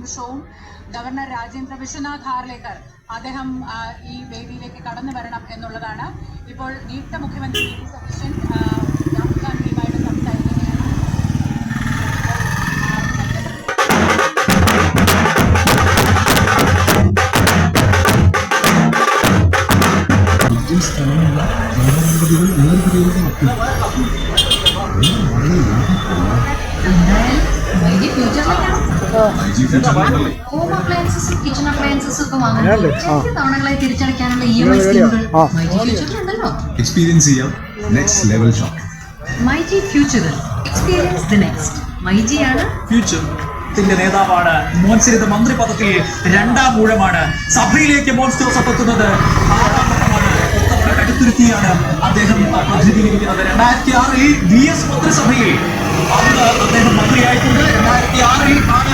നിമിഷവും ഗവർണർ രാജേന്ദ്ര വിശ്വനാഥ് ഹാർലേക്കർ അദ്ദേഹം ഈ വേദിയിലേക്ക് കടന്നു വരണം എന്നുള്ളതാണ്. ഇപ്പോൾ നിയുക്ത മുഖ്യമന്ത്രി വി.ഡി. സതീശൻ രാഹുൽ ഗാന്ധിയുമായിട്ട് സംസാരിക്കുകയാണ്. ഹോം അപ്ലയൻസസും കിച്ചൺ അപ്ലയൻസസും ഒക്കെ വാങ്ങാൻ തവണകളായി തിരിച്ചടയ്ക്കാനുള്ള EMI സ്കീമുകൾ ഫ്യൂച്ചറിലുണ്ടല്ലോ. എക്സ്പീരിയൻസ് ചെയ്യാം നെക്സ്റ്റ് ലെവൽ ഷോപ്പ്. മൈജി ഫ്യൂച്ചറിൽ എക്സ്പീരിയൻസ് ദി നെക്സ്റ്റ്. മൈജി ആണ് ഫ്യൂച്ചർ. നേതാവാണ് മോൻസിന് മന്ത്രി പദത്തിൽ രണ്ടാം ഊഴമാണ്. സഭയിലേക്ക് മോൻസ് ജോസഫ് എത്തുന്നത് കടുത്തുരുത്തിയാണ് അദ്ദേഹം പ്രതിനിധീകരിക്കുന്നത്. 2006 VS മന്ത്രിസഭയിൽ അന്ന് അദ്ദേഹം മന്ത്രിയായിട്ടുണ്ട്. 2006 ആണ്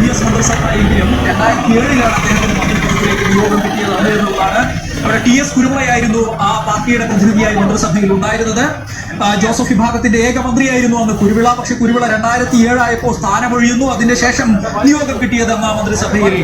VS മന്ത്രിസഭ എങ്കിലും 2007 അദ്ദേഹത്തിന് മന്ത്രിപദത്തിലേക്ക് നിയോഗം കിട്ടിയത് എന്നുള്ളതാണ്. അവിടെ TS കുരുമുളയായിരുന്നു ആ പാർട്ടിയുടെ പ്രതിനിധിയായി മന്ത്രിസഭയിൽ ഉണ്ടായിരുന്നത്. ജോസഫ് വിഭാഗത്തിന്റെ ഏക മന്ത്രിയായിരുന്നു അന്ന് കുരുവിള. പക്ഷെ കുരുവിള 2007 ആയപ്പോൾ സ്ഥാനമൊഴിയുന്നു. അതിന്റെ ശേഷം നിയോഗം കിട്ടിയത് ആ മന്ത്രിസഭയിൽ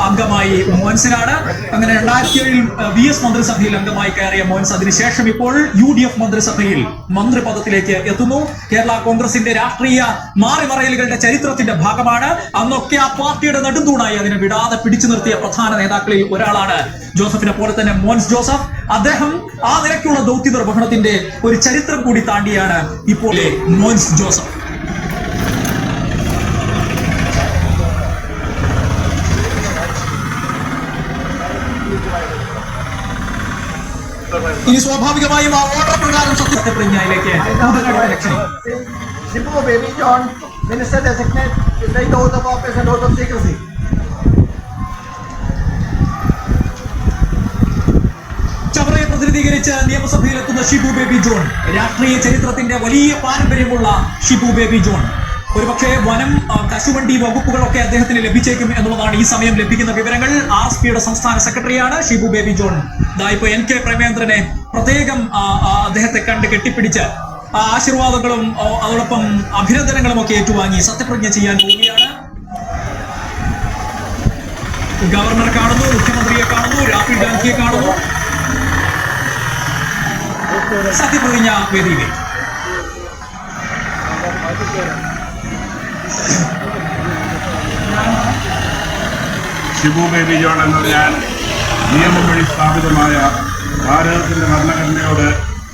അംഗമായി മോൻസിനാണ്. അങ്ങനെ 2007 VS മന്ത്രിസഭയിൽ അംഗമായി കയറിയ മോൻസ് അതിനുശേഷം ഇപ്പോൾ UDF മന്ത്രിസഭയിൽ മന്ത്രിപദത്തിലേക്ക് എത്തുന്നു. കേരള കോൺഗ്രസിന്റെ രാഷ്ട്രീയ മാറിമറയലുകളുടെ ചരിത്രത്തിന്റെ ഭാഗമാണ്. അന്നൊക്കെ ആ പാർട്ടിയുടെ നെടുന്തൂണായി അതിനെ വിടാതെ പിടിച്ചു നിർത്തിയ പ്രധാന നേതാക്കളിൽ ഒരാളാണ് ജോസഫിനെ പോലെ തന്നെ മോൻസ് ജോസഫ്. അദ്ദേഹം ആ നിലയ്ക്കുള്ള ദൗത്യ നിർവഹണത്തിന്റെ ഒരു ചരിത്രം കൂടി താണ്ടിയാണ് ഇപ്പോൾ മോൻസ് ജോസഫ്. ഇനി സ്വാഭാവികമായും ആ ഓർഡർ പ്രകാരം സത്യപ്രതിജ്ഞയിലേക്ക് Shibu Baby John, Minister Designate, will take the oath of office and oath of secrecy. ചവറയെ പ്രതിനിധീകരിച്ച് നിയമസഭയിലെത്തുന്ന ഷിബു ബേബി ജോൺ. രാഷ്ട്രീയ ചരിത്രത്തിന്റെ വലിയ പാരമ്പര്യമുള്ള ഷിബു ബേബി ജോൺ. ഒരുപക്ഷെ വനം, കശുവണ്ടി വകുപ്പുകളൊക്കെ അദ്ദേഹത്തിന് ലഭിച്ചേക്കും എന്നുള്ളതാണ് ഈ സമയം ലഭിക്കുന്ന വിവരങ്ങൾ. RSPയുടെ സംസ്ഥാന സെക്രട്ടറിയാണ് ഷിബു ബേബി ജോൺ. ഇപ്പൊ NK പ്രേമേന്ദ്രനെ പ്രത്യേകം അദ്ദേഹത്തെ കണ്ട് കെട്ടിപ്പിടിച്ച് ആശീർവാദങ്ങളും അതോടൊപ്പം അഭിനന്ദനങ്ങളും ഒക്കെ ഏറ്റുവാങ്ങി സത്യപ്രതിജ്ഞ ചെയ്യാൻ പോവുകയാണ്. ഗവർണർ കാണുന്നു, മുഖ്യമന്ത്രിയെ കാണുന്നു, രാഹുൽ ഗാന്ധിയെ കാണുന്നു. സത്യപ്രതിജ്ഞ വേദിയിലേക്ക്. ഷിബു ബേബി ജോൺ എന്ന ഞാൻ നിയമം വഴി സ്ഥാപിതമായ ഭാരതത്തിന്റെ ഭരണഘടനയോട്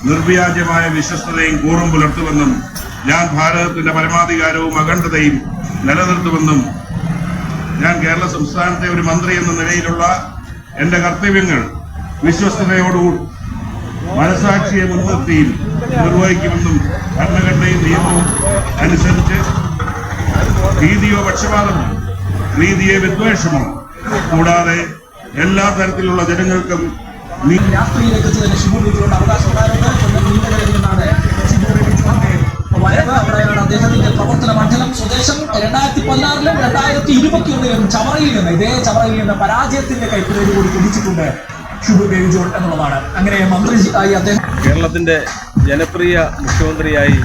നിർവ്യാജമായ വിശ്വസ്തതയും കൂറും പുലർത്തുമെന്നും ഞാൻ ഭാരതത്തിന്റെ പരമാധികാരവും അഖണ്ഡതയും നിലനിർത്തുമെന്നും ഞാൻ കേരള സംസ്ഥാനത്തെ ഒരു മന്ത്രി എന്ന നിലയിലുള്ള എന്റെ കർത്തവ്യങ്ങൾ വിശ്വസ്തതയോടുകൂടി മനസാക്ഷിയെ മുൻനിർത്തിയും നിർവഹിക്കുമെന്നും ഭരണഘടനയും നിയമവും അനുസരിച്ച് ഭീതിയോ പക്ഷപാതമോ പ്രീതിയോ വിദ്വേഷമോ കൂടാതെ എല്ലാ തരത്തിലുള്ള ജനങ്ങൾക്കും അദ്ദേഹത്തിന്റെ പ്രവർത്തന മണ്ഡലം സ്വദേശം 2016-ലും 2021-ലും ചവറയിൽ നിന്ന് പരാജയത്തിന്റെ കൈപ്പിടേൽ കൂടി കുടിച്ചിട്ടുണ്ട് ഷിബു ബേബി ജോൺ എന്നുള്ളതാണ്. അങ്ങനെ മന്ത്രിയായി അദ്ദേഹം കേരളത്തിന്റെ ജനപ്രിയ മുഖ്യമന്ത്രിയായി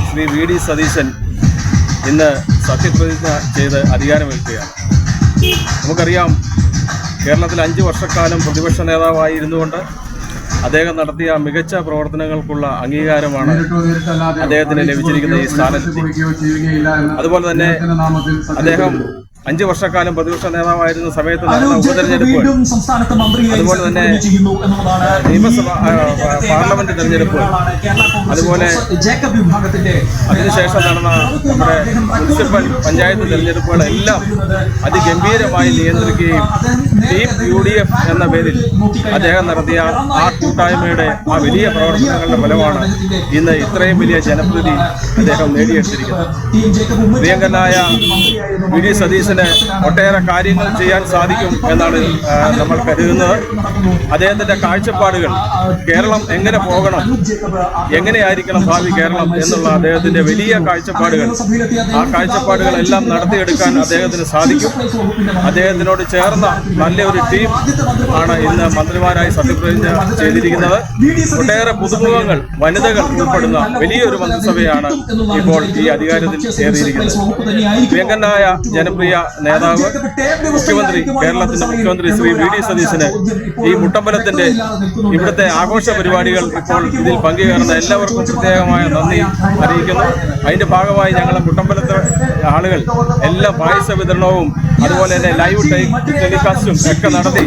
ശ്രീ VD സതീശൻ ഇന്ന് സത്യപ്രതിജ്ഞ ചെയ്ത് അധികാരമേൽക്കുകയാണ്. നമുക്കറിയാം, കേരളത്തിൽ 5 വർഷക്കാലം പ്രതിപക്ഷ നേതാവായിരുന്നുകൊണ്ട് അദ്ദേഹം നടത്തിയ മികച്ച പ്രവർത്തനങ്ങൾക്കുള്ള അംഗീകാരമാണ് അദ്ദേഹത്തിന് ലഭിച്ചിരിക്കുന്ന ഈ സ്ഥാനത്ത്. അതുപോലെ തന്നെ അദ്ദേഹം 5 വർഷക്കാലം പ്രതിപക്ഷ നേതാവായിരുന്ന സമയത്ത് നടന്ന ഉപതെരഞ്ഞെടുപ്പ്, അതുപോലെ തന്നെ നിയമസഭ പാർലമെന്റ് തെരഞ്ഞെടുപ്പ്, അതുപോലെ അതിനുശേഷം നടന്ന നമ്മുടെ മുനിസിപ്പൽ പഞ്ചായത്ത് തെരഞ്ഞെടുപ്പുകളെല്ലാം അതിഗംഭീരമായി നിയന്ത്രിക്കുകയും ടീം UDF എന്ന പേരിൽ അദ്ദേഹം നടത്തിയ ആ കൂട്ടായ്മയുടെ ആ വലിയ പ്രവർത്തനങ്ങളുടെ ഫലമാണ് ഇന്ന് ഇത്രയും വലിയ ജനപ്രീതി അദ്ദേഹം നേടിയെടുത്തിരിക്കുന്നത്. പ്രിയങ്കരനായ VD സതീശൻ ഒട്ടേറെ കാര്യങ്ങൾ ചെയ്യാൻ സാധിക്കും എന്നാണ് നമ്മൾ കരുതുന്നത്. അദ്ദേഹത്തിന്റെ കാഴ്ചപ്പാടുകൾ, കേരളം എങ്ങനെ പോകണം, എങ്ങനെയായിരിക്കണം ഭാവി കേരളം എന്നുള്ള അദ്ദേഹത്തിന്റെ വലിയ കാഴ്ചപ്പാടുകൾ, ആ കാഴ്ചപ്പാടുകളെല്ലാം നടത്തിയെടുക്കാൻ അദ്ദേഹത്തിന് സാധിക്കും. അദ്ദേഹത്തിനോട് ചേർന്ന നല്ലൊരു ടീം ആണ് ഇന്ന് മന്ത്രിമാരായി സത്യപ്രതിജ്ഞ ചെയ്തിരിക്കുന്നത്. ഒട്ടേറെ പുതുമുഖങ്ങൾ, വനിതകൾ ഉൾപ്പെടുന്ന വലിയൊരു മന്ത്രിസഭയാണ് ഇപ്പോൾ ഈ അധികാരത്തിൽ ഏറിയിരിക്കുന്നത്. പ്രിയങ്കരനായ ജനപ്രിയ നേതാവ് മുഖ്യമന്ത്രി, കേരളത്തിന്റെ മുഖ്യമന്ത്രി ശ്രീ വി.ഡി. സതീശന് ഈ മുട്ടമ്പലത്തിന്റെ ഇവിടുത്തെ ആഘോഷ പരിപാടികൾ ഇപ്പോൾ ഇതിൽ പങ്കുചേർന്ന എല്ലാവർക്കും പ്രത്യേകമായ നന്ദി അറിയിക്കുന്നു. അതിന്റെ ഭാഗമായി ഞങ്ങൾ മുട്ടമ്പലത്തെ ആളുകൾ എല്ലാ പായസ വിതരണവും അതുപോലെ തന്നെ ലൈവ് ടെലികാസ്റ്റും ഒക്കെ നടത്തി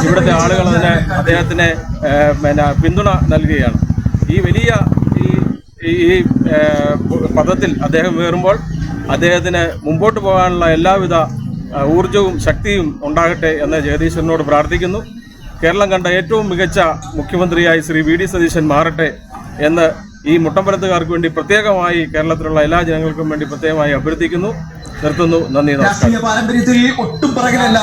ഇവിടുത്തെ ആളുകൾ അതിന് അദ്ദേഹത്തിന് പിന്തുണ നൽകുകയാണ്. ഈ വലിയ ഈ പദത്തിൽ അദ്ദേഹം കയറുമ്പോൾ അദ്ദേഹത്തിന് മുമ്പോട്ട് പോകാനുള്ള എല്ലാവിധ ഊർജവും ശക്തിയും ഉണ്ടാകട്ടെ എന്ന് ജഗദീശ്വരനോട് പ്രാർത്ഥിക്കുന്നു. കേരളം കണ്ട ഏറ്റവും മികച്ച മുഖ്യമന്ത്രിയായി ശ്രീ വി.ഡി. സതീശൻ മാറട്ടെ എന്ന് ഈ മുട്ടമ്പലത്തുകാർക്ക് വേണ്ടി പ്രത്യേകമായി കേരളത്തിലുള്ള എല്ലാ ജനങ്ങൾക്കും വേണ്ടി പ്രത്യേകമായി അഭ്യർത്ഥിക്കുന്നു. നിർത്തുന്നു. നന്ദി, നമസ്കാരം. രാഷ്ട്രീയ പാരമ്പര്യത്തിൽ ഒട്ടും പിറകിലല്ല